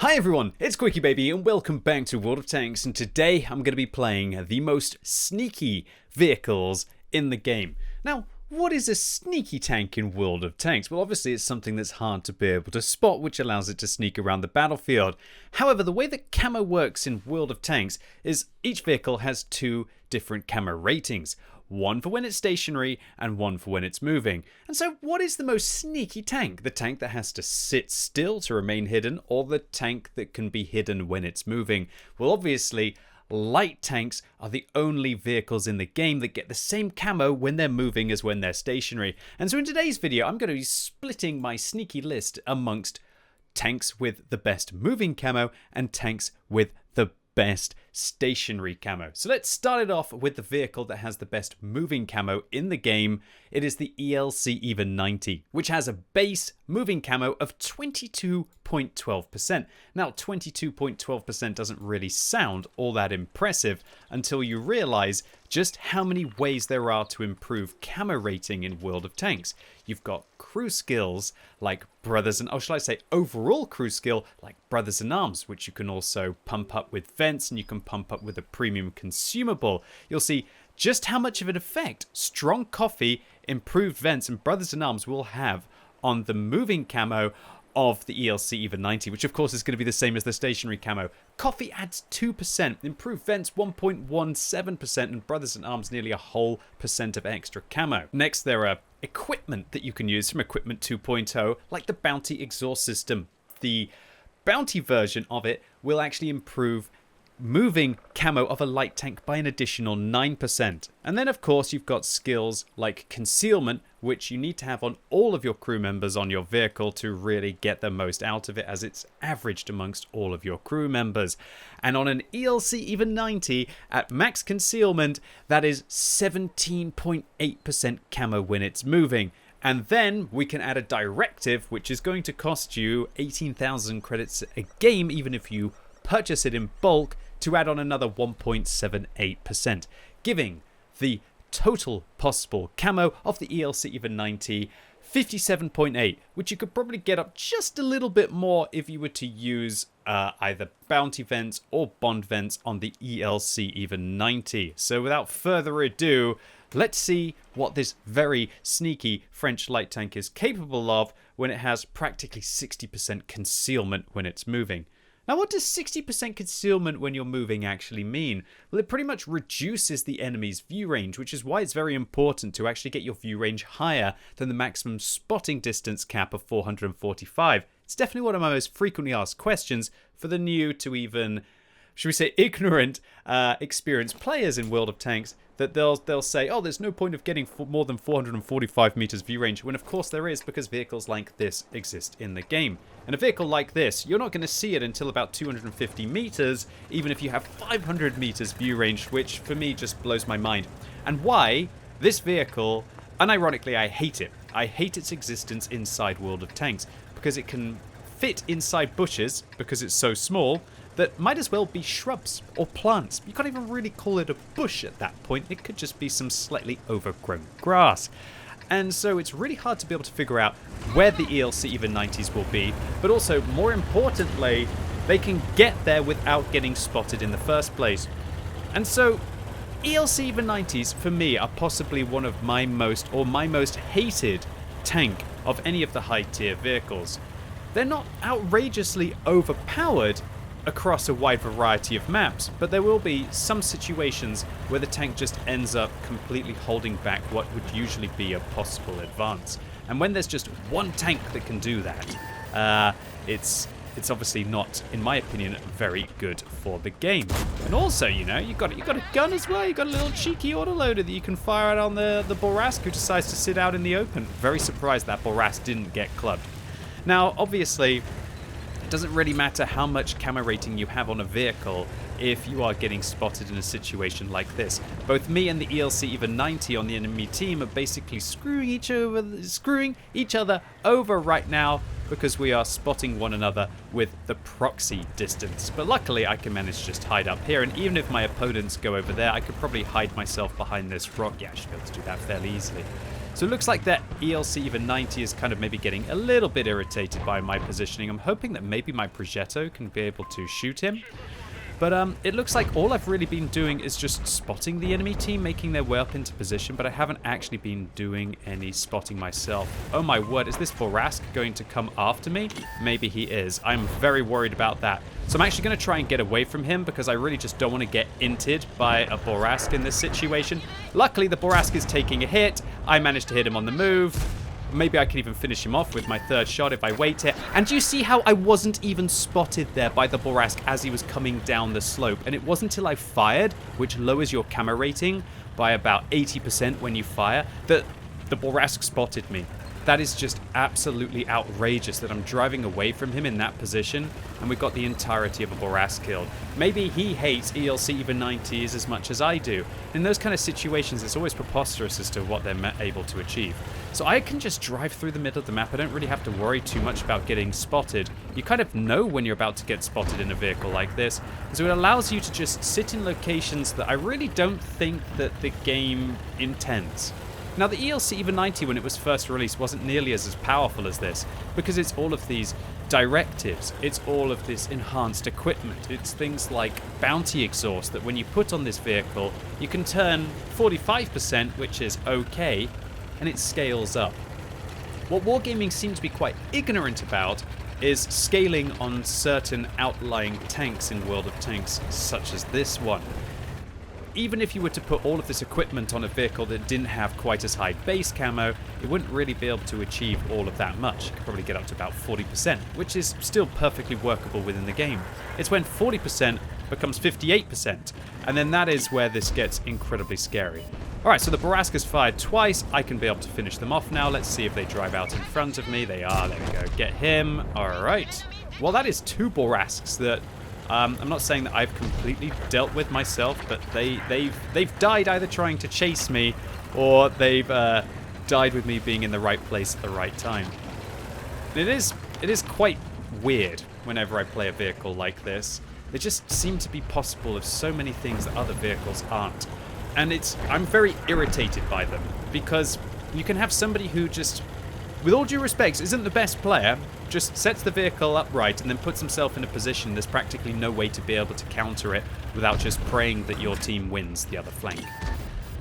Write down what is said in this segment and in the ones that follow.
Hi everyone, it's QuickyBaby and welcome back to World of Tanks, and today I'm going to be playing the most sneaky vehicles in the game. Now, what is a sneaky tank in World of Tanks? Well, obviously it's something that's hard to be able to spot, which allows it to sneak around the battlefield. However, the way that camo works in World of Tanks is each vehicle has two different camo ratings. One for when it's stationary and one for when it's moving. And so what is the most sneaky tank? The tank that has to sit still to remain hidden, or the tank that can be hidden when it's moving? Well, obviously, light tanks are the only vehicles in the game that get the same camo when they're moving as when they're stationary. And so in today's video, I'm going to be splitting my sneaky list amongst tanks with the best moving camo and tanks with the best stationary camo. So let's start it off with the vehicle that has the best moving camo in the game. It is the ELC Even 90, which has a base moving camo of 22.12%. Now, 22.12% doesn't really sound all that impressive until you realize just how many ways there are to improve camo rating in World of Tanks. You've got crew skills like Brothers in, oh, shall I say overall crew skill like Brothers in Arms, which you can also pump up with vents and you can pump up with a premium consumable. You'll see just how much of an effect strong coffee, improved vents, and Brothers in Arms will have on the moving camo of the ELC Even 90, which of course is going to be the same as the stationary camo. Coffee adds 2%, improved vents 1.17%, and Brothers in Arms nearly a whole % of extra camo. Next, there are equipment that you can use from Equipment 2.0, like the Bounty exhaust system. The Bounty version of it will actually improve moving camo of a light tank by an additional 9%. And then of course you've got skills like concealment, which you need to have on all of your crew members on your vehicle to really get the most out of it, as it's averaged amongst all of your crew members. And on an ELC Even 90 at max concealment, that is 17.8% camo when it's moving. And then we can add a directive, which is going to cost you 18,000 credits a game, even if you purchase it in bulk, to add on another 1.78%, giving the total possible camo of the ELC Even 90 57.8, which you could probably get up just a little bit more if you were to use either bounty vents or bond vents on the ELC Even 90. So without further ado, let's see what this very sneaky French light tank is capable of when it has practically 60% concealment when it's moving. Now, what does 60% concealment when you're moving actually mean? Well, it pretty much reduces the enemy's view range, which is why it's very important to actually get your view range higher than the maximum spotting distance cap of 445. It's definitely one of my most frequently asked questions for the new to even, should we say, ignorant experienced players in World of Tanks, that they'll say, oh, there's no point of getting more than 445 meters view range, when of course there is, because vehicles like this exist in the game. And a vehicle like this, you're not going to see it until about 250 meters, even if you have 500 meters view range, which for me just blows my mind. And why this vehicle, unironically, I hate it. I hate its existence inside World of Tanks, because it can fit inside bushes, because it's so small, that might as well be shrubs or plants. You can't even really call it a bush at that point. It could just be some slightly overgrown grass. And so it's really hard to be able to figure out where the ELC Even 90s will be, but also, more importantly, they can get there without getting spotted in the first place. And so ELC Even 90s, for me, are possibly one of my most hated tank of any of the high tier vehicles. They're not outrageously overpowered across a wide variety of maps, but there will be some situations where the tank just ends up completely holding back what would usually be a possible advance. And when there's just one tank that can do that, it's obviously not, in my opinion, very good for the game. And also, you know, you got a gun as well. You got a little cheeky autoloader that you can fire out on the Borask who decides to sit out in the open. Very surprised that Borask didn't get clubbed. Now, obviously, it doesn't really matter how much camo rating you have on a vehicle if you are getting spotted in a situation like this. Both me and the ELC Even 90 on the enemy team are basically screwing each other over right now, because we are spotting one another with the proxy distance. But luckily I can manage to just hide up here, and even if my opponents go over there, I could probably hide myself behind this rock. Yeah, I should be able to do that fairly easily. So it looks like that ELC Even 90 is kind of maybe getting a little bit irritated by my positioning. I'm hoping that maybe my Progetto can be able to shoot him. But it looks like all I've really been doing is just spotting the enemy team, making their way up into position, but I haven't actually been doing any spotting myself. Oh my word, is this Borask going to come after me? Maybe he is. I'm very worried about that. So I'm actually going to try and get away from him because I really just don't want to get inted by a Borask in this situation. Luckily, the Borask is taking a hit. I managed to hit him on the move. Maybe I can even finish him off with my third shot if I wait it. And do you see how I wasn't even spotted there by the Borask as he was coming down the slope? And it wasn't until I fired, which lowers your camo rating by about 80% when you fire, that the Borask spotted me. That is just absolutely outrageous that I'm driving away from him in that position and we got the entirety of a Borask killed. Maybe he hates ELC Even 90s as much as I do. In those kind of situations, it's always preposterous as to what they're able to achieve. So I can just drive through the middle of the map. I don't really have to worry too much about getting spotted. You kind of know when you're about to get spotted in a vehicle like this. So it allows you to just sit in locations that I really don't think that the game intends. Now, the ELC Even 90, when it was first released, wasn't nearly as powerful as this, because it's all of these directives, it's all of this enhanced equipment, it's things like bounty exhaust that when you put on this vehicle, you can turn 45%, which is okay, and it scales up. What Wargaming seems to be quite ignorant about is scaling on certain outlying tanks in World of Tanks, such as this one. Even if you were to put all of this equipment on a vehicle that didn't have quite as high base camo, it wouldn't really be able to achieve all of that much. It could probably get up to about 40%, which is still perfectly workable within the game. It's when 40% becomes 58%, and then that is where this gets incredibly scary. Alright, so the Borask has fired twice. I can be able to finish them off now. Let's see if they drive out in front of me. They are. There we go. Get him. Alright. Well, that is two Borasks that I'm not saying that I've completely dealt with myself, but they've died either trying to chase me or they've died with me being in the right place at the right time. It is quite weird whenever I play a vehicle like this. They just seem to be possible of so many things that other vehicles aren't. And I'm very irritated by them because you can have somebody who just, with all due respect, isn't the best player, just sets the vehicle upright and then puts himself in a position there's practically no way to be able to counter it without just praying that your team wins the other flank.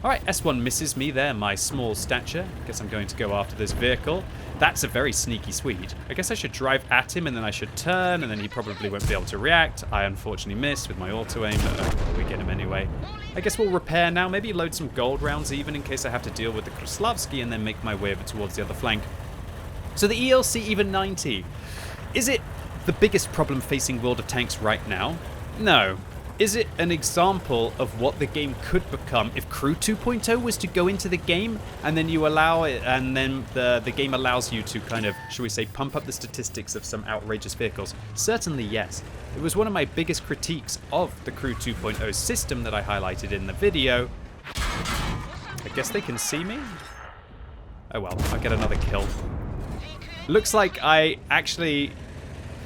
Alright, S1 misses me there, my small stature. Guess I'm going to go after this vehicle. That's a very sneaky Swede. I guess I should drive at him and then I should turn and then he probably won't be able to react. I unfortunately missed with my auto aim, but well, we get him anyway. I guess we'll repair now, maybe load some gold rounds even in case I have to deal with the Kraslavsky and then make my way over towards the other flank. So the ELC Even 90, is it the biggest problem facing World of Tanks right now? No. Is it an example of what the game could become if Crew 2.0 was to go into the game and then you allow it and then the game allows you to kind of, shall we say, pump up the statistics of some outrageous vehicles? Certainly yes. It was one of my biggest critiques of the Crew 2.0 system that I highlighted in the video. I guess they can see me? Oh well, I'll get another kill. Looks like I actually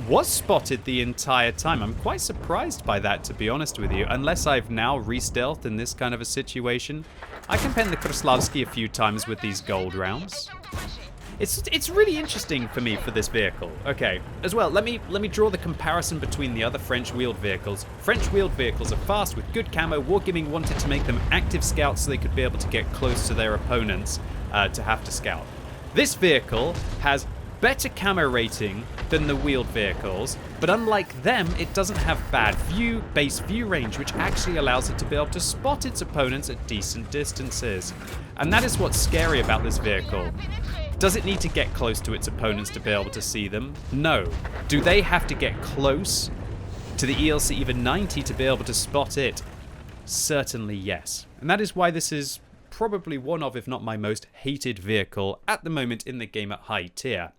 was spotted the entire time. I'm quite surprised by that, to be honest with you. Unless I've now re-stealthed in this kind of a situation. I can pen the Kraslavsky a few times with these gold rounds. It's really interesting for me for this vehicle. Okay, as well, let me draw the comparison between the other French wheeled vehicles. French wheeled vehicles are fast with good camo. Wargaming wanted to make them active scouts so they could be able to get close to their opponents to have to scout. This vehicle has better camo rating than the wheeled vehicles, but unlike them, it doesn't have bad base view range, which actually allows it to be able to spot its opponents at decent distances. And that is what's scary about this vehicle. Does it need to get close to its opponents to be able to see them? No. Do they have to get close to the ELC Even 90 to be able to spot it? Certainly yes. And that is why this is probably one of, if not my most hated vehicle at the moment in the game at high tier.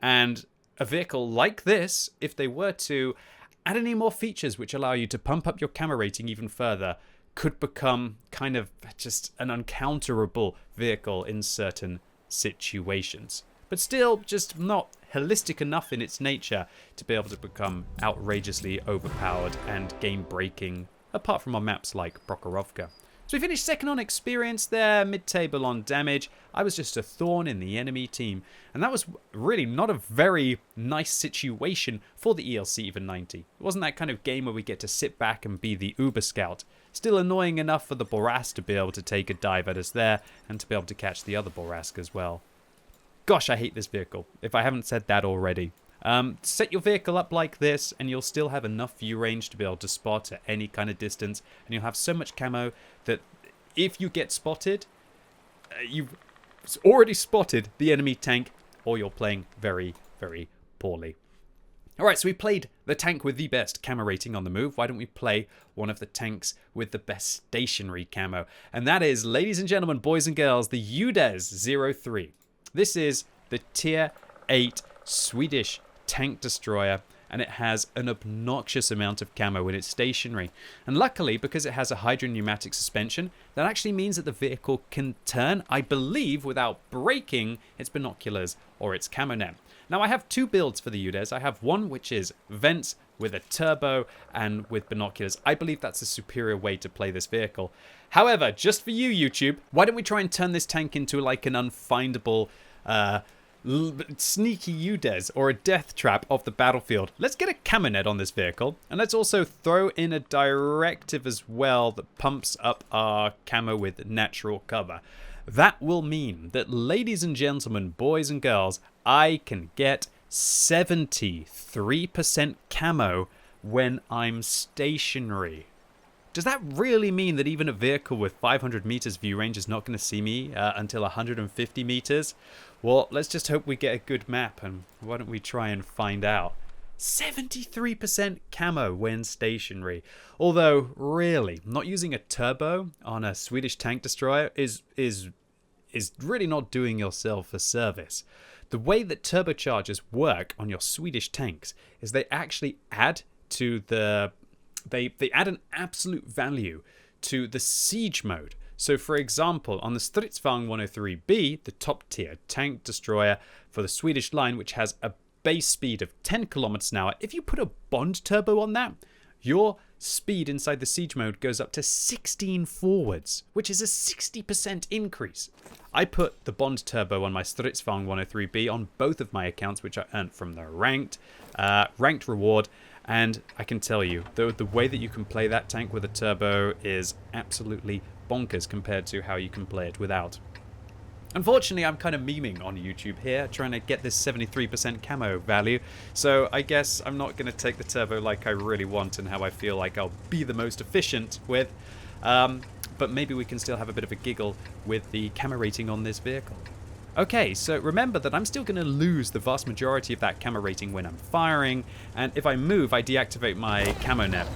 And a vehicle like this, if they were to add any more features which allow you to pump up your camo rating even further, could become kind of just an uncounterable vehicle in certain situations. But still, just not holistic enough in its nature to be able to become outrageously overpowered and game-breaking, apart from on maps like Prokhorovka. So we finished second on experience there, mid-table on damage. I was just a thorn in the enemy team. And that was really not a very nice situation for the ELC Even 90. It wasn't that kind of game where we get to sit back and be the Uber Scout. Still annoying enough for the Borask to be able to take a dive at us there and to be able to catch the other Borask as well. Gosh, I hate this vehicle, if I haven't said that already. Set your vehicle up like this and you'll still have enough view range to be able to spot at any kind of distance, and you'll have so much camo that if you get spotted, you've already spotted the enemy tank, or you're playing very, very poorly. Alright, so we played the tank with the best camo rating on the move. Why don't we play one of the tanks with the best stationary camo? And that is, ladies and gentlemen, boys and girls, the UDES 03. This is the Tier 8 Swedish tank destroyer, and it has an obnoxious amount of camo when it's stationary. And luckily, because it has a hydropneumatic suspension, that actually means that the vehicle can turn, I believe, without breaking its binoculars or its camo net. Now, I have two builds for the UDES. I have one which is vents with a turbo and with binoculars. I believe that's a superior way to play this vehicle. However, just for you, YouTube, why don't we try and turn this tank into like an unfindable sneaky UDES or a death trap of the battlefield. Let's get a camo net on this vehicle, and let's also throw in a directive as well that pumps up our camo with natural cover. That will mean that, ladies and gentlemen, boys and girls, I can get 73% camo when I'm stationary. Does that really mean that even a vehicle with 500 meters view range is not going to see me until 150 meters? Well, let's just hope we get a good map, and why don't we try and find out. 73% camo when stationary. Although, really, not using a turbo on a Swedish tank destroyer is really not doing yourself a service. The way that turbochargers work on your Swedish tanks is they actually add to the... They add an absolute value to the siege mode. So, for example, on the Stridsvagn 103B, the top tier tank destroyer for the Swedish line, which has a base speed of 10 kilometers an hour, if you put a Bond turbo on that, your speed inside the siege mode goes up to 16 forwards, which is a 60% increase. I put the Bond turbo on my Stridsvagn 103B on both of my accounts, which I earned from the ranked reward. And I can tell you, the way that you can play that tank with a turbo is absolutely bonkers compared to how you can play it without. Unfortunately, I'm kind of memeing on YouTube here, trying to get this 73% camo value. So I guess I'm not going to take the turbo like I really want and how I feel like I'll be the most efficient with. But maybe we can still have a bit of a giggle with the camo rating on this vehicle. Okay, so remember that I'm still going to lose the vast majority of that camo rating when I'm firing, and if I move, I deactivate my camo net.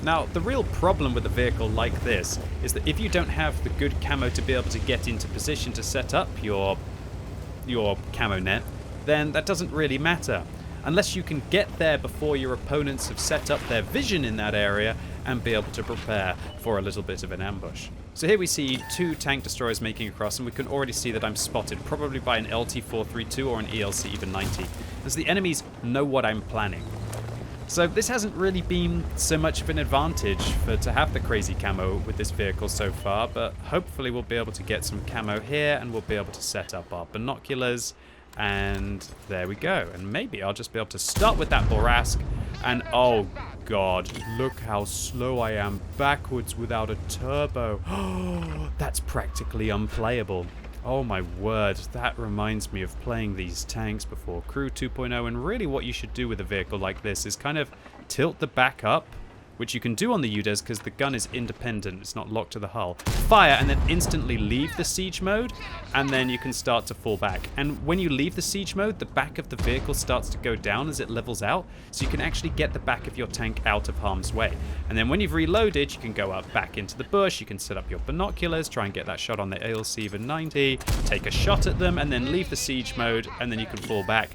Now, the real problem with a vehicle like this is that if you don't have the good camo to be able to get into position to set up your camo net, then that doesn't really matter. Unless you can get there before your opponents have set up their vision in that area and be able to prepare for a little bit of an ambush. So here we see two tank destroyers making across, and we can already see that I'm spotted, probably by an LT-432 or an ELC Even 90, as the enemies know what I'm planning. So this hasn't really been so much of an advantage to have the crazy camo with this vehicle so far, but hopefully we'll be able to get some camo here, and we'll be able to set up our binoculars, and there we go. And maybe I'll just be able to start with that Borask, and oh god, look how slow I am backwards without a turbo. That's practically unplayable. Oh my word, that reminds me of playing these tanks before Crew 2.0, and really what you should do with a vehicle like this is kind of tilt the back up, which you can do on the UDES because the gun is independent, it's not locked to the hull. Fire and then instantly leave the siege mode, and then you can start to fall back. And when you leave the siege mode, the back of the vehicle starts to go down as it levels out, so you can actually get the back of your tank out of harm's way. And then when you've reloaded, you can go up back into the bush, you can set up your binoculars, try and get that shot on the ELC Even 90, take a shot at them, and then leave the siege mode, and then you can fall back.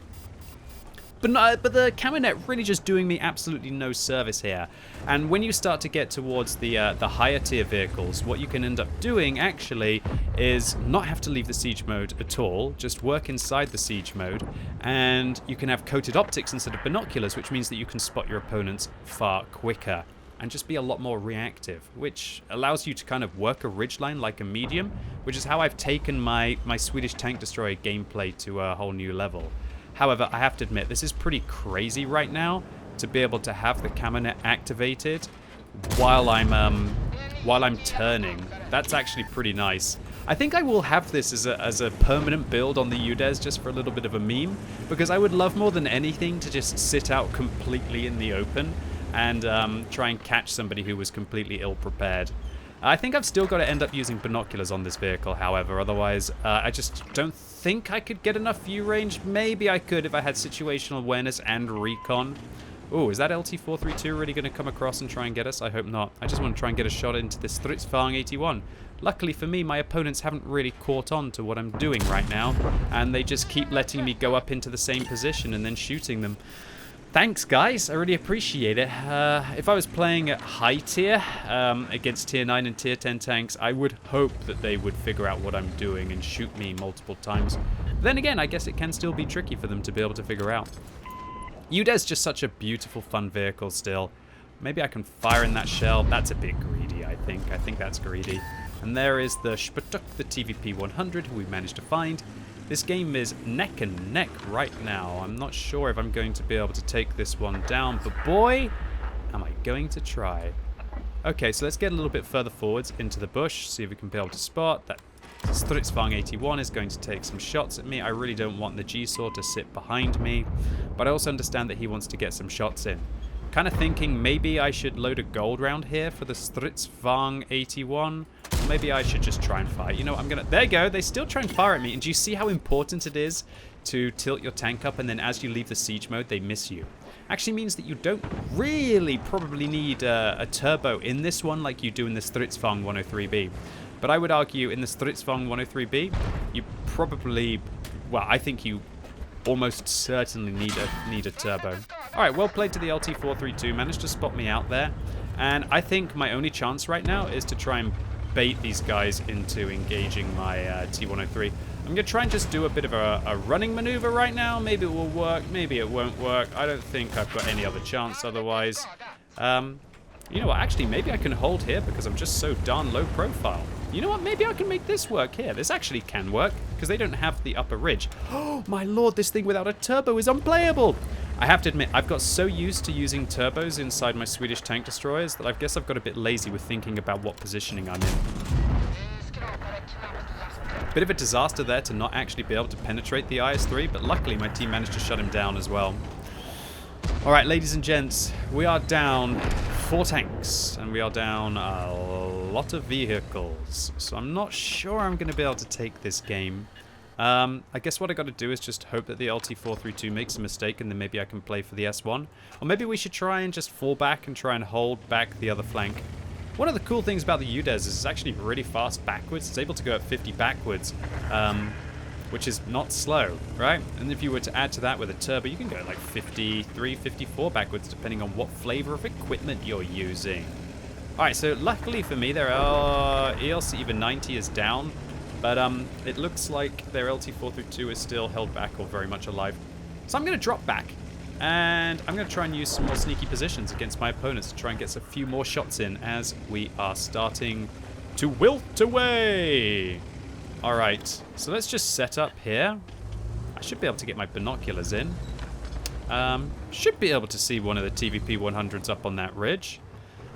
But the camo net really just doing me absolutely no service here. And when you start to get towards the higher tier vehicles, what you can end up doing actually is not have to leave the siege mode at all, just work inside the siege mode, and you can have coated optics instead of binoculars, which means that you can spot your opponents far quicker. and just be a lot more reactive, which allows you to kind of work a ridgeline like a medium, which is how I've taken my Swedish tank destroyer gameplay to a whole new level. However, I have to admit, this is pretty crazy right now to be able to have the camo net activated while I'm turning. That's actually pretty nice. I think I will have this as a permanent build on the UDES just for a little bit of a meme, because I would love more than anything to just sit out completely in the open and try and catch somebody who was completely ill-prepared. I think I've still got to end up using binoculars on this vehicle, however, otherwise I just don't think I could get enough view range. Maybe I could if I had situational awareness and recon. Oh, is that LT-432 really going to come across and try and get us? I hope not. I just want to try and get a shot into this Stridsvagn 81. Luckily for me, my opponents haven't really caught on to what I'm doing right now, and they just keep letting me go up into the same position and then shooting them. Thanks, guys. I really appreciate it. If I was playing at high tier against tier 9 and tier 10 tanks, I would hope that they would figure out what I'm doing and shoot me multiple times. Then again, I guess it can still be tricky for them to be able to figure out. UDES just such a beautiful, fun vehicle still. Maybe I can fire in that shell. That's a bit greedy, I think. I think that's greedy. And there is the Sputnik, the TVP 100, who we managed to find. This game is neck and neck right now. I'm not sure if I'm going to be able to take this one down, but boy, am I going to try. Okay, so let's get a little bit further forwards into the bush, see if we can be able to spot that. Stridsvagn 81 is going to take some shots at me. I really don't want the G-Saw to sit behind me, but I also understand that he wants to get some shots in. Kind of thinking maybe I should load a gold round here for the Stridsvagn 81. Or maybe I should just try and fire. You know, I'm gonna... There you go. They still try and fire at me. And do you see how important it is to tilt your tank up and then as you leave the siege mode, they miss you? Actually means that you don't really probably need a turbo in this one like you do in the Stridsvagn 103B. But I would argue in the Stridsvagn 103B, you probably... Well, I think you almost certainly need a turbo. Alright, well played to the LT-432. Managed to spot me out there. And I think my only chance right now is to try and bait these guys into engaging my T-103. I'm going to try and just do a bit of a running maneuver right now. Maybe it will work, maybe it won't work. I don't think I've got any other chance otherwise. You know what, actually, maybe I can hold here because I'm just so darn low profile. You know what, maybe I can make this work here. This actually can work because they don't have the upper ridge. Oh, my lord, this thing without a turbo is unplayable. I have to admit, I've got so used to using turbos inside my Swedish tank destroyers that I guess I've got a bit lazy with thinking about what positioning I'm in. Bit of a disaster there to not actually be able to penetrate the IS-3, but luckily my team managed to shut him down as well. Alright, ladies and gents, we are down 4 tanks, and we are down a lot of vehicles. So I'm not sure I'm going to be able to take this game. I guess what I got to do is just hope that the LT-432 makes a mistake, and then maybe I can play for the S1. Or maybe we should try and just fall back and try and hold back the other flank. One of the cool things about the UDES is it's actually really fast backwards. It's able to go at 50 backwards, which is not slow, right? And if you were to add to that with a turbo, you can go like 53, 54 backwards, depending on what flavor of equipment you're using. Alright, so luckily for me, their ELC Even 90 is down, but it looks like their LT-432 is still held back or very much alive. So I'm going to drop back, and I'm going to try and use some more sneaky positions against my opponents to try and get a few more shots in as we are starting to wilt away. Alright, so let's just set up here. I should be able to get my binoculars in. Should be able to see one of the TVP 100s up on that ridge.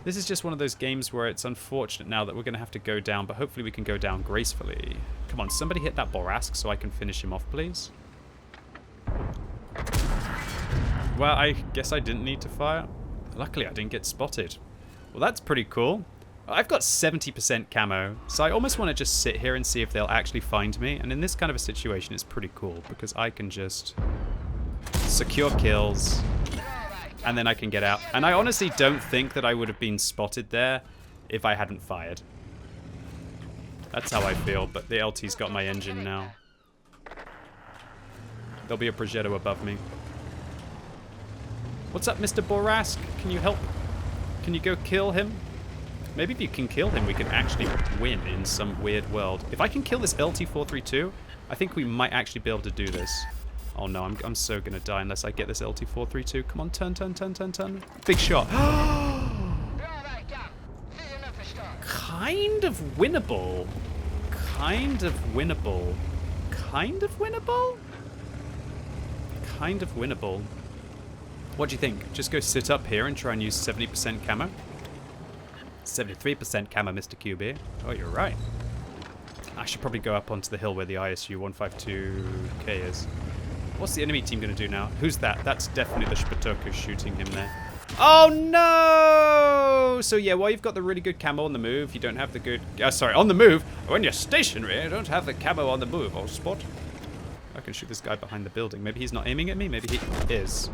This is just one of those games where it's unfortunate now that we're going to have to go down, but hopefully we can go down gracefully. Come on, somebody hit that Borask so I can finish him off, please. Well, I guess I didn't need to fire. Luckily, I didn't get spotted. Well, that's pretty cool. I've got 70% camo, so I almost want to just sit here and see if they'll actually find me. And in this kind of a situation, it's pretty cool because I can just secure kills and then I can get out. And I honestly don't think that I would have been spotted there if I hadn't fired. That's how I feel, but the LT's got my engine now. There'll be a Progetto above me. What's up, Mr. Borask? Can you help? Can you go kill him? Maybe if you can kill him, we can actually win in some weird world. If I can kill this LT-432, I think we might actually be able to do this. Oh no, I'm so gonna die unless I get this LT-432. Come on, turn. Big shot. kind of winnable. Kind of winnable. Kind of winnable? Kind of winnable. What do you think? Just go sit up here and try and use 70% camo? 73% camo, Mr. QB. Oh, you're right. I should probably go up onto the hill where the ISU 152K is. What's the enemy team going to do now? Who's that? That's definitely the Spatuk who's shooting him there. Oh, no! So, yeah, while you've got the really good camo on the move, you don't have the good... sorry, on the move. When you're stationary, you don't have the camo on the move. Oh, spot. I can shoot this guy behind the building. Maybe he's not aiming at me. Maybe he is.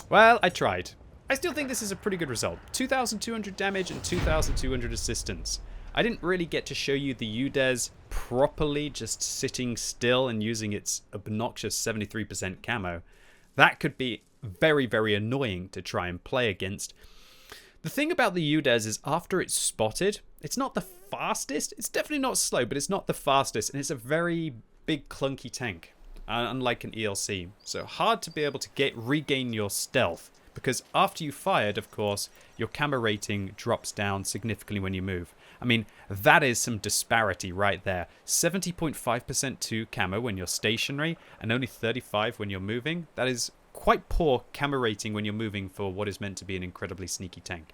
Well, I tried. I still think this is a pretty good result. 2,200 damage and 2,200 assistance. I didn't really get to show you the UDES properly, just sitting still and using its obnoxious 73% camo. That could be very, very annoying to try and play against. The thing about the UDES is after it's spotted, it's not the fastest. It's definitely not slow, but it's not the fastest. And it's a very big, clunky tank, unlike an ELC. So hard to be able to regain your stealth. Because after you fired, of course, your camo rating drops down significantly when you move. I mean, that is some disparity right there. 70.5% to camo when you're stationary, and only 35 when you're moving. That is quite poor camo rating when you're moving for what is meant to be an incredibly sneaky tank.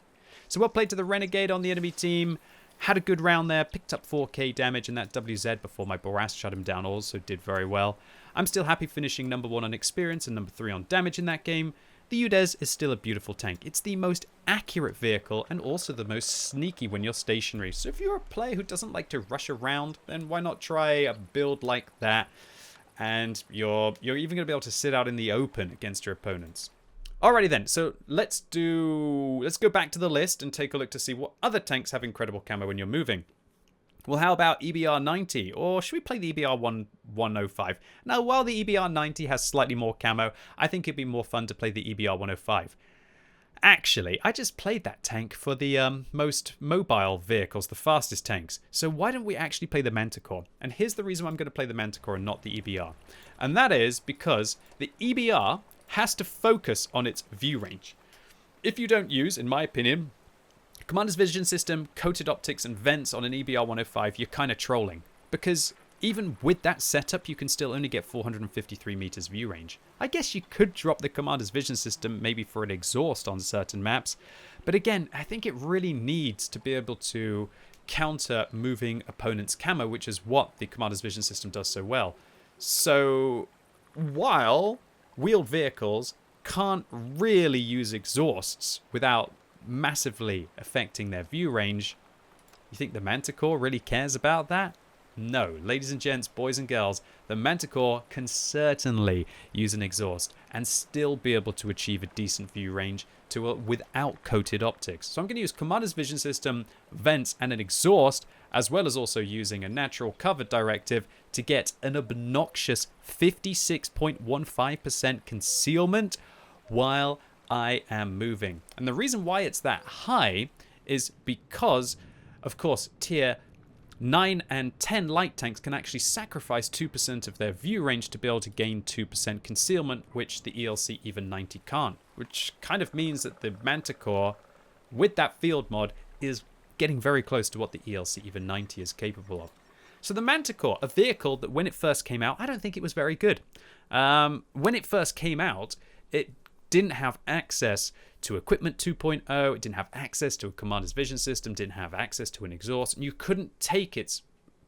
So well played to the Renegade on the enemy team. Had a good round there, picked up 4k damage, and that WZ before my Boras shut him down also did very well. I'm still happy finishing number 1 on experience and number 3 on damage in that game. The UDES is still a beautiful tank. It's the most accurate vehicle and also the most sneaky when you're stationary. So if you're a player who doesn't like to rush around, then why not try a build like that? And you're even going to be able to sit out in the open against your opponents. Alrighty then, so let's go back to the list and take a look to see what other tanks have incredible camo when you're moving. Well, how about EBR 90? Or should we play the EBR 105? Now, while the EBR 90 has slightly more camo, I think it'd be more fun to play the EBR 105. Actually, I just played that tank for the most mobile vehicles, the fastest tanks. So why don't we actually play the Manticore? And here's the reason why I'm going to play the Manticore and not the EBR. And that is because the EBR has to focus on its view range. If you don't use, in my opinion, Commander's Vision System, coated optics, and vents on an EBR 105, you're kind of trolling. Because even with that setup, you can still only get 453 meters view range. I guess you could drop the Commander's Vision System maybe for an exhaust on certain maps. But again, I think it really needs to be able to counter moving opponents' camo, which is what the Commander's Vision System does so well. So while wheeled vehicles can't really use exhausts without massively affecting their view range, you think the Manticore really cares about that? No, ladies and gents, boys and girls, the Manticore can certainly use an exhaust and still be able to achieve a decent view range without coated optics. So I'm going to use Commander's Vision System, vents, and an exhaust, as well as also using a natural cover directive to get an obnoxious 56.15% concealment while I am moving. And the reason why it's that high is because, of course, tier 9 and 10 light tanks can actually sacrifice 2% of their view range to be able to gain 2% concealment, which the ELC Even 90 can't. Which kind of means that the Manticore, with that field mod, is getting very close to what the ELC Even 90 is capable of. So the Manticore, a vehicle that when it first came out, I don't think it was very good. When it first came out, it didn't have access to equipment 2.0, it didn't have access to a Commander's Vision System, didn't have access to an exhaust, and you couldn't take its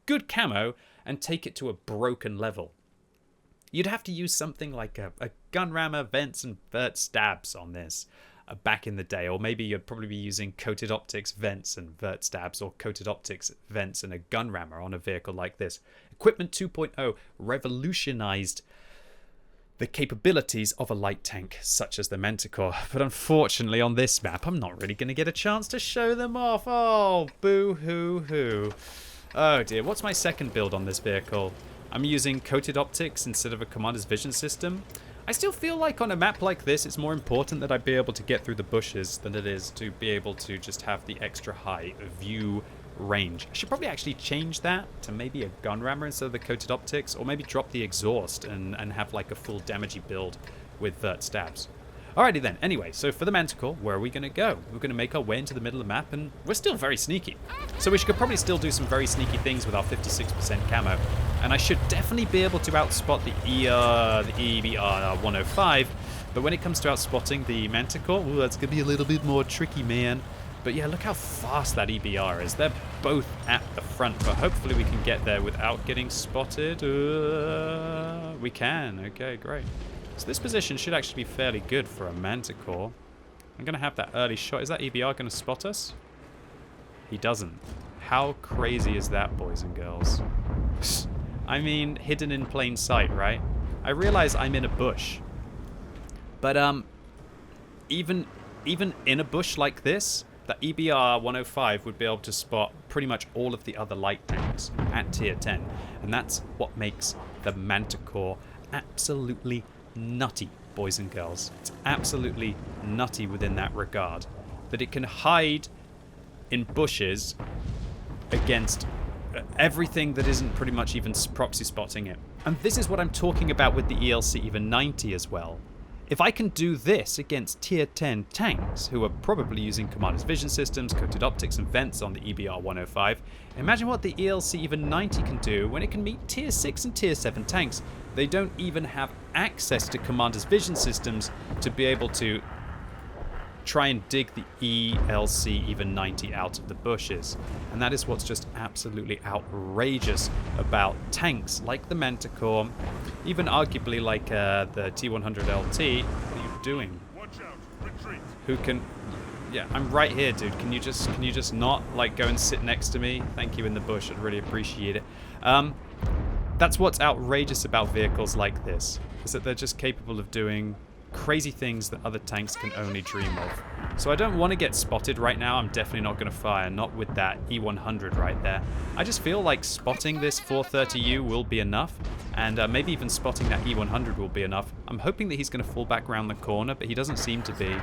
good camo and take it to a broken level. You'd have to use something like a gun rammer, vents, and vert stabs on this back in the day, or maybe you'd probably be using coated optics, vents, and vert stabs, or coated optics, vents, and a gun rammer on a vehicle like this. Equipment 2.0 revolutionized the capabilities of a light tank such as the Manticore, but unfortunately on this map I'm not really going to get a chance to show them off. Oh, boo-hoo-hoo. Oh dear, what's my second build on this vehicle? I'm using coated optics instead of a Commander's Vision System. I still feel like on a map like this it's more important that I be able to get through the bushes than it is to be able to just have the extra high view range. I should probably actually change that to maybe a gun rammer instead of the coated optics, or maybe drop the exhaust and have like a full damagey build with vert stabs. Alrighty then. Anyway, so for the Manticore, where are we going to go? We're going to make our way into the middle of the map, and we're still very sneaky. So we could probably still do some very sneaky things with our 56% camo. And I should definitely be able to outspot the EBR 105. But when it comes to outspotting the Manticore, ooh, that's going to be a little bit more tricky, man. But yeah, look how fast that EBR is. They're both at the front, but hopefully we can get there without getting spotted. We can. Okay, great. So this position should actually be fairly good for a Manticore. I'm going to have that early shot. Is that EBR going to spot us? He doesn't. How crazy is that, boys and girls? I mean, hidden in plain sight, right? I realize I'm in a bush. But even in a bush like this, the EBR 105 would be able to spot pretty much all of the other light tanks at tier 10. And that's what makes the Manticore absolutely nutty, boys and girls. It's absolutely nutty within that regard. That it can hide in bushes against everything that isn't pretty much even proxy spotting it. And this is what I'm talking about with the ELC Even 90 as well. If I can do this against tier 10 tanks, who are probably using commander's vision systems, coated optics and vents on the EBR 105, imagine what the ELC Even 90 can do when it can meet tier 6 and tier 7 tanks. They don't even have access to commander's vision systems to be able to try and dig the ELC Even 90 out of the bushes. And that is what's just absolutely outrageous about tanks like the Manticore, even arguably like the T100LT. What are you doing? Watch out. Retreat. Who can... Yeah, I'm right here, dude. Can you just not, like, go and sit next to me? Thank you in the bush. I'd really appreciate it. That's what's outrageous about vehicles like this, is that they're just capable of doing crazy things that other tanks can only dream of. So I don't want to get spotted right now. I'm definitely not going to fire, not with that E100 right there. I just feel like spotting this 430U will be enough, and maybe even spotting that E100 will be enough. I'm hoping that he's going to fall back around the corner, but he doesn't seem to be.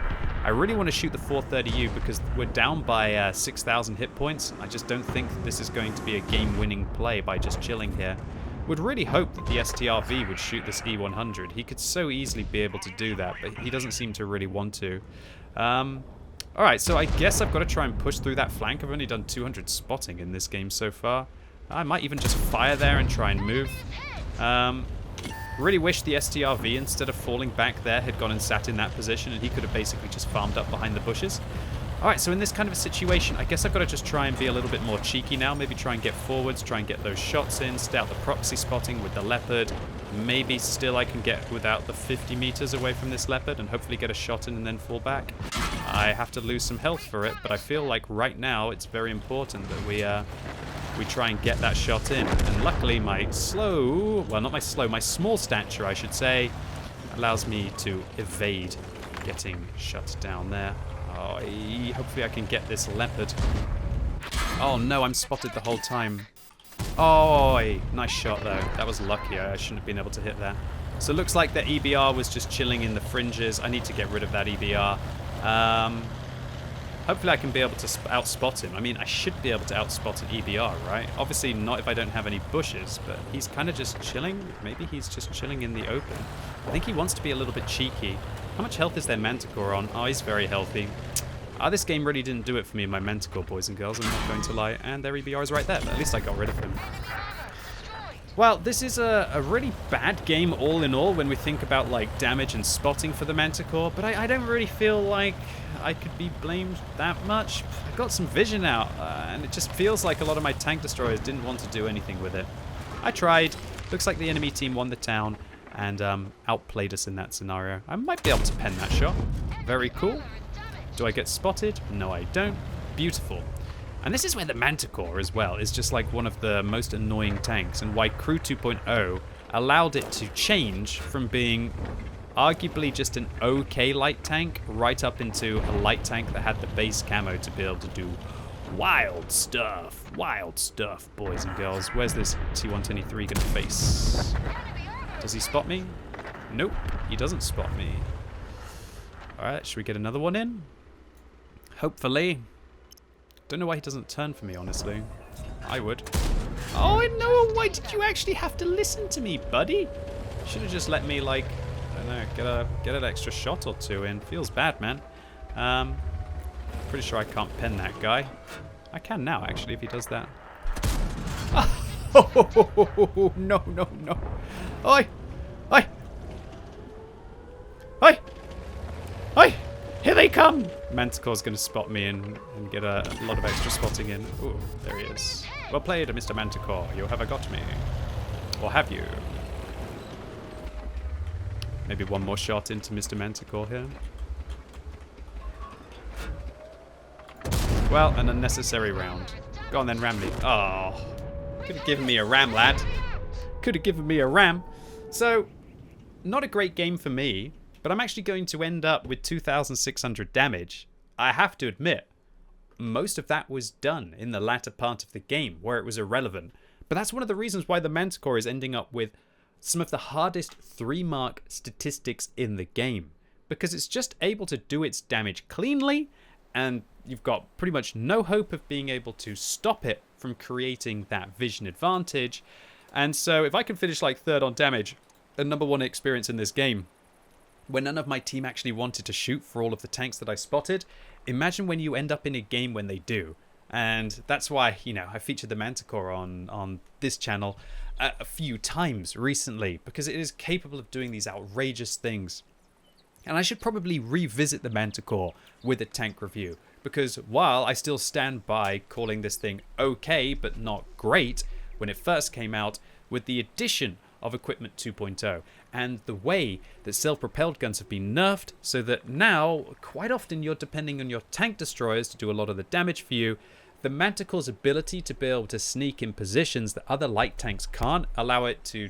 I really want to shoot the 430U because we're down by 6,000 hit points. I just don't think that this is going to be a game-winning play by just chilling here. Would really hope that the STRV would shoot this E100. He could so easily be able to do that, but he doesn't seem to really want to. Alright, so I guess I've got to try and push through that flank. I've only done 200 spotting in this game so far. I might even just fire there and try and move. Really wish the STRV, instead of falling back there, had gone and sat in that position, and he could have basically just farmed up behind the bushes. Alright, so in this kind of a situation, I guess I've got to just try and be a little bit more cheeky now. Maybe try and get forwards, try and get those shots in, stay out the proxy spotting with the Leopard. Maybe still I can get without the 50 meters away from this Leopard and hopefully get a shot in and then fall back. I have to lose some health for it, but I feel like right now it's very important that we try and get that shot in. And luckily my my small stature, I should say, allows me to evade getting shut down there. Oh, hopefully I can get this Leopard. Oh no, I'm spotted the whole time. Oh, nice shot though. That was lucky. I shouldn't have been able to hit that. So it looks like the EBR was just chilling in the fringes. I need to get rid of that EBR. Hopefully I can be able to outspot him. I mean, I should be able to outspot an EBR, right? Obviously not if I don't have any bushes, but he's kind of just chilling. Maybe he's just chilling in the open. I think he wants to be a little bit cheeky. How much health is their Manticore on? Oh, he's very healthy. This game really didn't do it for me in my Manticore, boys and girls. I'm not going to lie. And their EBR is right there, but at least I got rid of him. Well, this is a really bad game all in all when we think about like damage and spotting for the Manticore, but I don't really feel like I could be blamed that much. I got some vision out, and it just feels like a lot of my tank destroyers didn't want to do anything with it. I tried. Looks like the enemy team won the town and outplayed us in that scenario. I might be able to pen that shot. Very cool. Do I get spotted? No, I don't. Beautiful. And this is where the Manticore as well is just like one of the most annoying tanks, and why Crew 2.0 allowed it to change from being arguably just an okay light tank right up into a light tank that had the base camo to be able to do wild stuff, boys and girls. Where's this T123 gonna face? Does he spot me? Nope, he doesn't spot me. Alright, should we get another one in? Hopefully. Don't know why he doesn't turn for me, honestly. I would. Oh, no, why did you actually have to listen to me, buddy? Should have just let me, like, I don't don't know, get an extra shot or two in. Feels bad, man. Pretty sure I can't pen that guy. I can now, actually, if he does that. Oh, no, no, no. Oi! Oi! Oi! Oi! Here they come! Manticore's going to spot me and get a lot of extra spotting in. Ooh, there he is. Well played, Mr. Manticore. You have got me. Or have you? Maybe one more shot into Mr. Manticore here. Well, an unnecessary round. Go on then, ram me. Oh, could have given me a ram, lad. Could have given me a ram. So, not a great game for me, but I'm actually going to end up with 2,600 damage. I have to admit, most of that was done in the latter part of the game, where it was irrelevant. But that's one of the reasons why the Manticore is ending up with some of the hardest 3-mark statistics in the game. Because it's just able to do its damage cleanly, and you've got pretty much no hope of being able to stop it from creating that vision advantage. And so if I can finish like 3rd on damage, a #1 experience in this game, when none of my team actually wanted to shoot for all of the tanks that I spotted, imagine when you end up in a game when they do. And that's why, you know, I featured the Manticore on this channel a few times recently, because it is capable of doing these outrageous things. And I should probably revisit the Manticore with a tank review, because while I still stand by calling this thing okay but not great when it first came out, with the addition of Equipment 2.0 and the way that self-propelled guns have been nerfed, so that now quite often you're depending on your tank destroyers to do a lot of the damage for you, the Manticore's ability to be able to sneak in positions that other light tanks can't allow it to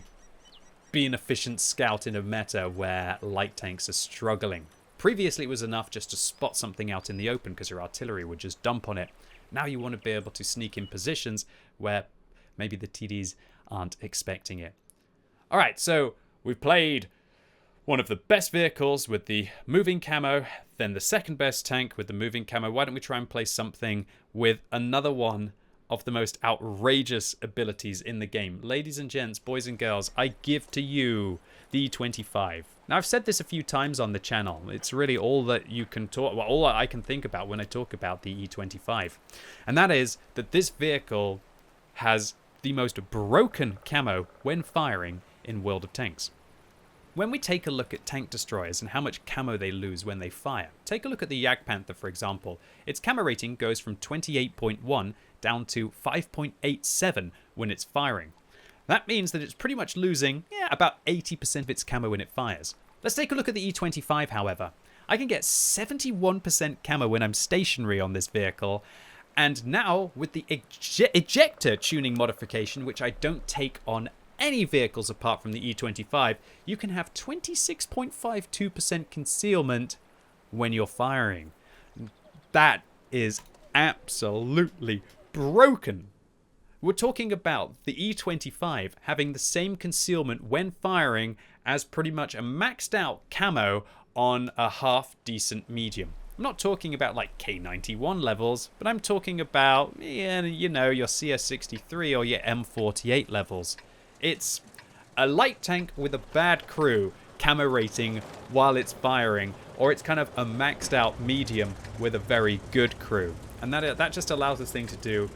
be an efficient scout in a meta where light tanks are struggling. Previously it was enough just to spot something out in the open because your artillery would just dump on it. Now you want to be able to sneak in positions where maybe the TDs aren't expecting it. Alright, so we've played one of the best vehicles with the moving camo, then the second best tank with the moving camo. Why don't we try and play something with another one of the most outrageous abilities in the game? Ladies and gents, boys and girls, I give to you the E25. Now, I've said this a few times on the channel. It's really all that you can talk, well, all I can think about when I talk about the E25. And that is that this vehicle has the most broken camo when firing in World of Tanks. When we take a look at tank destroyers and how much camo they lose when they fire, take a look at the Jagdpanther, for example. Its camo rating goes from 28.1 down to 5.87 when it's firing. That means that it's pretty much losing about 80% of its camo when it fires. Let's take a look at the E25, however. I can get 71% camo when I'm stationary on this vehicle, and now with the ejector tuning modification, which I don't take on any vehicles apart from the E25, you can have 26.52% concealment when you're firing. That is absolutely broken. We're talking about the E25 having the same concealment when firing as pretty much a maxed out camo on a half decent medium. I'm not talking about like K91 levels, but I'm talking about, you know, your CS63 or your M48 levels. It's a light tank with a bad crew camo rating while it's firing, or it's kind of a maxed out medium with a very good crew. And that just allows this thing to do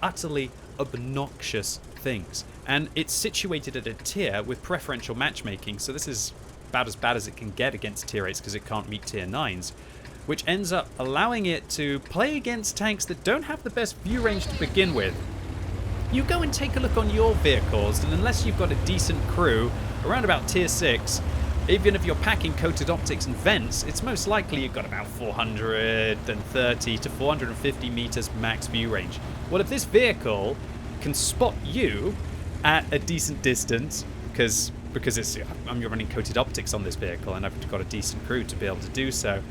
utterly obnoxious things. And it's situated at a tier with preferential matchmaking, so this is about as bad as it can get against tier 8s because it can't meet tier 9s, which ends up allowing it to play against tanks that don't have the best view range to begin with. You go and take a look on your vehicles, and unless you've got a decent crew around about tier 6, even if you're packing coated optics and vents, it's most likely you've got about 430 to 450 meters max view range. Well, if this vehicle can spot you at a decent distance, because I'm running coated optics on this vehicle and I've got a decent crew to be able to do so,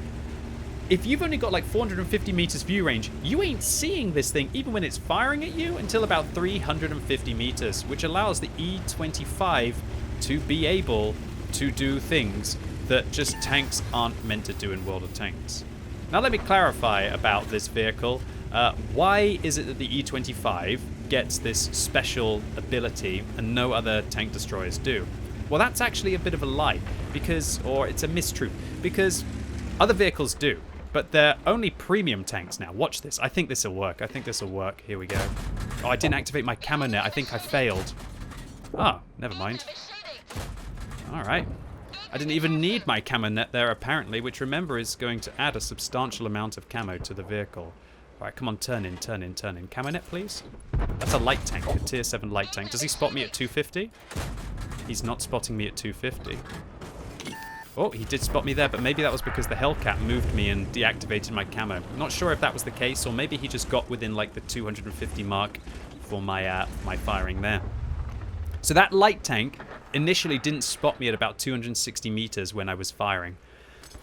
if you've only got like 450 meters view range, you ain't seeing this thing even when it's firing at you until about 350 meters, which allows the E25 to be able to do things that just tanks aren't meant to do in World of Tanks. Now let me clarify about this vehicle. Why is it that the E25 gets this special ability and no other tank destroyers do? Well, that's actually a bit of a lie, because, or it's a mistruth, because other vehicles do, but they're only premium tanks now. Watch this. I think this will work. I think this will work. Here we go. Oh, I didn't activate my camo net. I think I failed. Oh, never mind. All right. I didn't even need my camo net there, apparently, which, remember, is going to add a substantial amount of camo to the vehicle. All right, come on, turn in, turn in, turn in. Camo net, please. That's a light tank, a tier 7 light tank. Does he spot me at 250? He's not spotting me at 250. Oh, he did spot me there, but maybe that was because the Hellcat moved me and deactivated my camo. I'm not sure if that was the case, or maybe he just got within, like, the 250 mark for my, my firing there. So that light tank initially didn't spot me at about 260 meters when I was firing.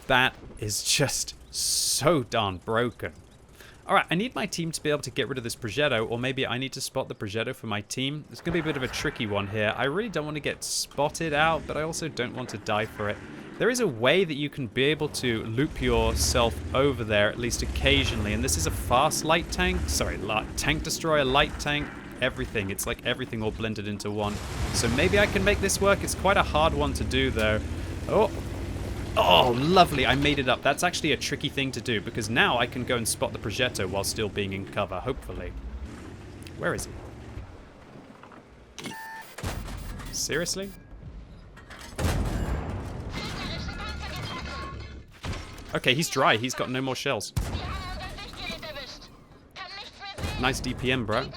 That is just so darn broken. Alright, I need my team to be able to get rid of this Progetto, or maybe I need to spot the Progetto for my team. It's going to be a bit of a tricky one here. I really don't want to get spotted out, but I also don't want to die for it. There is a way that you can be able to loop yourself over there, at least occasionally, and this is a fast light tank. Sorry, tank destroyer, light tank. Everything. It's like everything all blended into one. So maybe I can make this work. It's quite a hard one to do, though. Oh, lovely. I made it up. That's actually a tricky thing to do, because now I can go and spot the Progetto while still being in cover, hopefully. Where is he? Seriously? Okay, he's dry. He's got no more shells. Nice DPM, bro.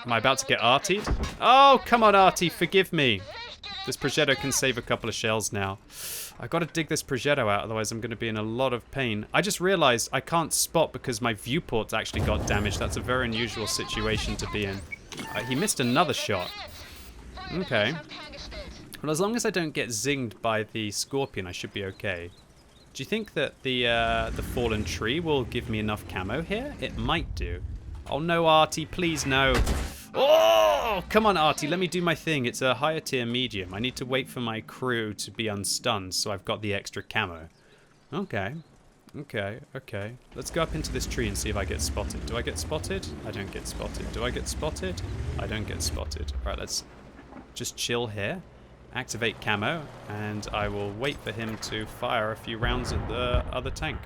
Am I about to get artied? Oh, come on, Artie, forgive me. This Progetto can save a couple of shells now. I've got to dig this Progetto out, otherwise I'm going to be in a lot of pain. I just realized I can't spot because my viewport's actually got damaged. That's a very unusual situation to be in. He missed another shot. Okay. Well, as long as I don't get zinged by the Scorpion, I should be okay. Do you think that the fallen tree will give me enough camo here? It might do. Oh no, Artie, please no. Oh, come on, Artie, let me do my thing. It's a higher tier medium. I need to wait for my crew to be unstunned, so I've got the extra camo. Okay. Okay, okay. Let's go up into this tree and see if I get spotted. Do I get spotted? I don't get spotted. Do I get spotted? I don't get spotted. Alright, let's just chill here. Activate camo, and I will wait for him to fire a few rounds at the other tank.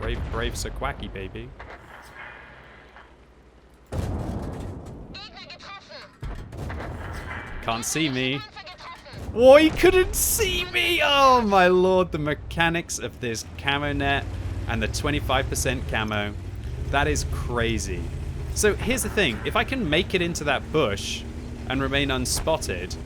Brave, brave Sir QuickyBaby. Can't see me. Oh, he couldn't see me! Oh my lord, the mechanics of this camo net and the 25% camo. That is crazy. So here's the thing, if I can make it into that bush and remain unspotted,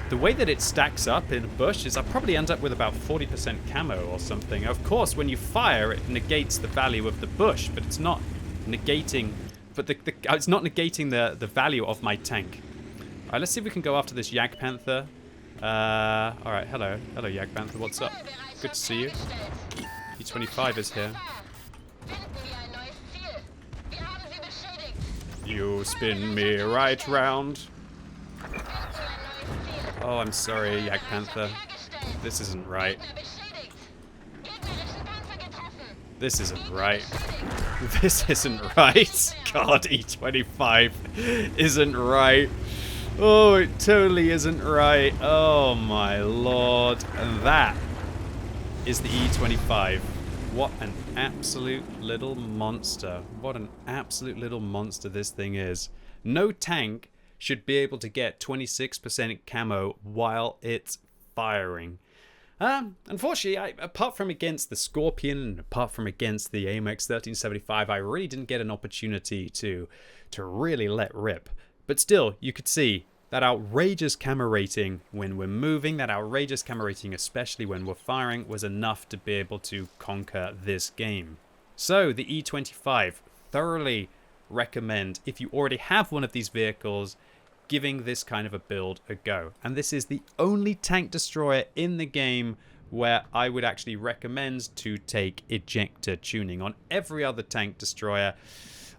the way that it stacks up in a bush is I'll probably end up with about 40% camo or something. Of course, when you fire, it negates the value of the bush, but it's not negating, it's not negating the value of my tank. Alright, let's see if we can go after this Yak Panther. Alright, hello. Hello, Yak Panther, what's up? Good to see you. E25 is here. You spin me right round. Oh, I'm sorry, Yak Panther. This isn't right. This isn't right. This isn't right. God, E25 isn't right. Oh, it totally isn't right. Oh my lord. And that is the E25. What an absolute little monster. What an absolute little monster this thing is. No tank should be able to get 26% camo while it's firing. Unfortunately, apart from against the Scorpion, and apart from against the AMX 1375, I really didn't get an opportunity to really let rip. But still, you could see that outrageous camo rating when we're moving, that outrageous camo rating especially when we're firing, was enough to be able to conquer this game. So the E25, thoroughly recommend, if you already have one of these vehicles, giving this kind of a build a go. And this is the only tank destroyer in the game where I would actually recommend to take ejector tuning. On every other tank destroyer,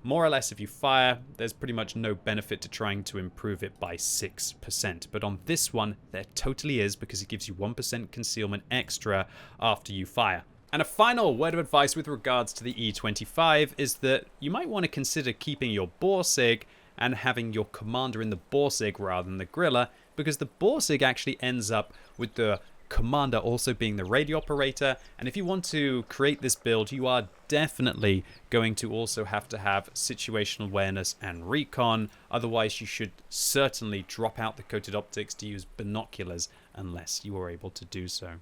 more or less, if you fire, there's pretty much no benefit to trying to improve it by 6%. But on this one, there totally is, because it gives you 1% concealment extra after you fire. And a final word of advice with regards to the E25 is that you might want to consider keeping your Borsig and having your commander in the Borsig rather than the Grilla, because the Borsig actually ends up with the commander also being the radio operator, and if you want to create this build, you are definitely going to also have to have situational awareness and recon. Otherwise, you should certainly drop out the coated optics to use binoculars unless you are able to do so.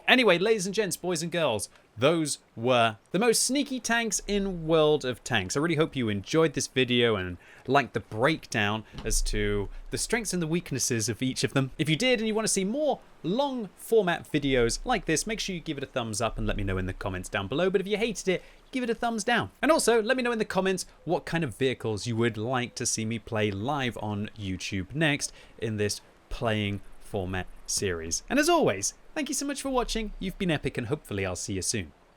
Anyway, ladies and gents, boys and girls, those were the most sneaky tanks in World of Tanks. I really hope you enjoyed this video and liked the breakdown as to the strengths and the weaknesses of each of them. If you did and you want to see more long format videos like this, make sure you give it a thumbs up and let me know in the comments down below. But if you hated it, give it a thumbs down. And also let me know in the comments what kind of vehicles you would like to see me play live on YouTube next in this playing format series. And as always, thank you so much for watching. You've been epic, and hopefully I'll see you soon.